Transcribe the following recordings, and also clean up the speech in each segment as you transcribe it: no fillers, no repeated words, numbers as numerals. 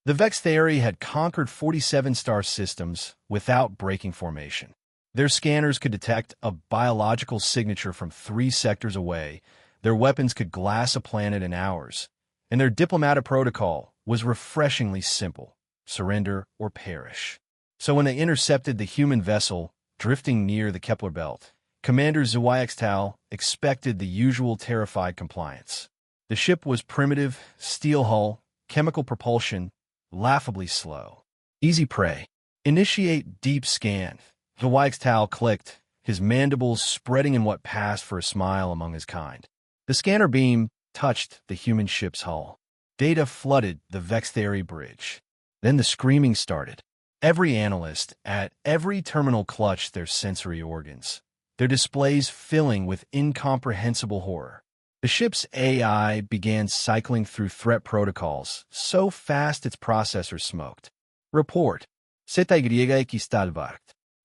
The Vex theory had conquered 47 star systems without breaking formation. Their scanners could detect a biological signature from 3 sectors away, their weapons could glass a planet in hours, and their diplomatic protocol was refreshingly simple: surrender or perish. So when they intercepted the human vessel drifting near the Kepler belt, Commander SpacePirates expected the usual terrified compliance. The ship was primitive, steel hull, chemical propulsion, laughably slow. Easy prey. Initiate deep scan. SpacePirates clicked, his mandibles spreading in what passed for a smile among his kind. The scanner beam touched the human ship's hull. Data flooded the Vex theory bridge. Then the screaming started. Every analyst at every terminal clutched their sensory organs, their displays filling with incomprehensible horror. The ship's AI began cycling through threat protocols so fast its processors smoked. Report. SpacePirates.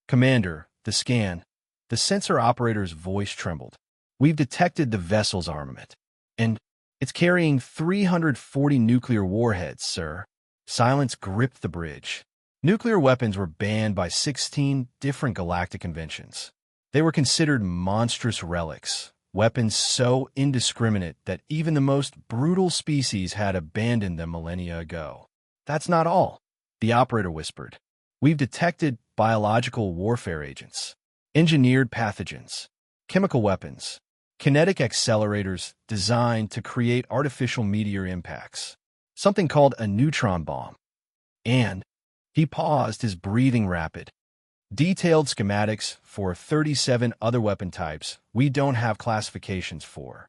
Commander, the scan. The sensor operator's voice trembled. We've detected the vessel's armament. And it's carrying 340 nuclear warheads, sir. Silence gripped the bridge. Nuclear weapons were banned by 16 different galactic conventions. They were considered monstrous relics, weapons so indiscriminate that even the most brutal species had abandoned them millennia ago. That's not all, the operator whispered. We've detected biological warfare agents, engineered pathogens, chemical weapons, kinetic accelerators designed to create artificial meteor impacts, something called a neutron bomb. And he paused, his breathing rapid. Detailed schematics for 37 other weapon types we don't have classifications for.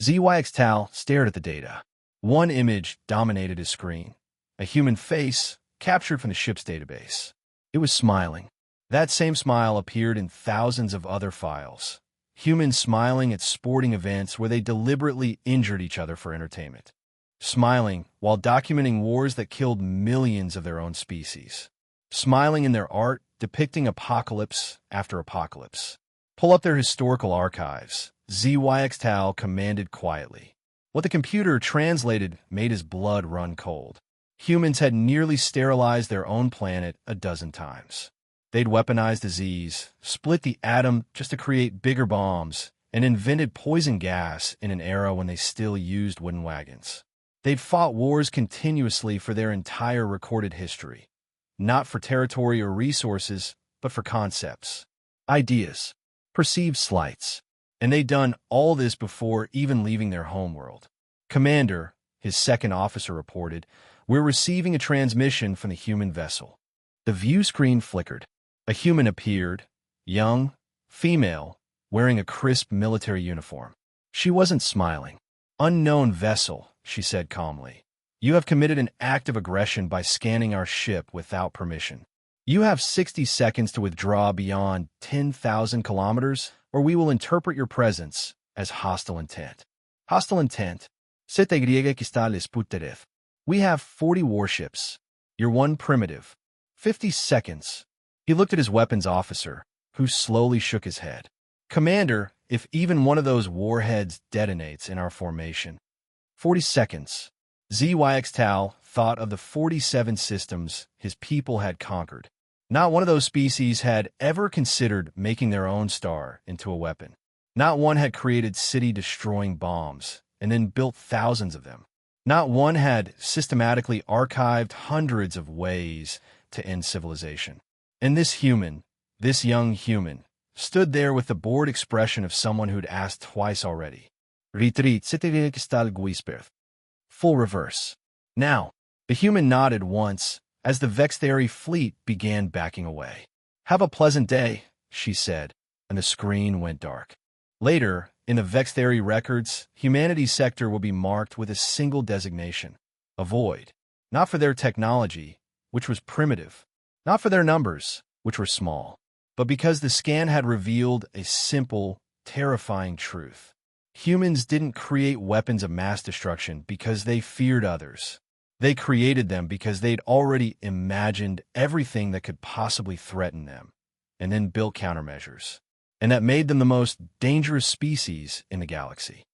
SpacePirates stared at the data. One image dominated his screen, a human face captured from the ship's database. It was smiling. That same smile appeared in thousands of other files. Humans smiling at sporting events where they deliberately injured each other for entertainment. Smiling while documenting wars that killed millions of their own species. Smiling in their art, depicting apocalypse after apocalypse. Pull up their historical archives, SpaceOper commanded quietly. What the computer translated made his blood run cold. Humans had nearly sterilized their own planet a dozen times. They'd weaponized disease, split the atom just to create bigger bombs, and invented poison gas in an era when they still used wooden wagons. They'd fought wars continuously for their entire recorded history. Not for territory or resources, but for concepts, ideas, perceived slights. And they'd done all this before even leaving their homeworld. Commander, his second officer reported, we're receiving a transmission from the human vessel. The view screen flickered. A human appeared, young, female, wearing a crisp military uniform. She wasn't smiling. Unknown vessel, she said calmly. You have committed an act of aggression by scanning our ship without permission. You have 60 seconds to withdraw beyond 10,000 kilometers, or we will interpret your presence as hostile intent. Hostile intent. We have 40 warships. You're one primitive. 50 seconds. He looked at his weapons officer, who slowly shook his head. Commander, if even one of those warheads detonates in our formation. 40 seconds. SpaceOper thought of the 47 systems his people had conquered. Not one of those species had ever considered making their own star into a weapon. Not one had created city-destroying bombs and then built thousands of them. Not one had systematically archived hundreds of ways to end civilization. And this human, this young human, stood there with the bored expression of someone who'd asked twice already. Retreat. Full reverse. Now, the human nodded once as the Vex theory fleet began backing away. Have a pleasant day, she said, and the screen went dark. Later, in the Vex theory records, humanity's sector will be marked with a single designation: a void. Not for their technology, which was primitive, not for their numbers, which were small, but because the scan had revealed a simple, terrifying truth. Humans didn't create weapons of mass destruction because they feared others. They created them because they'd already imagined everything that could possibly threaten them, and then built countermeasures. And that made them the most dangerous species in the galaxy.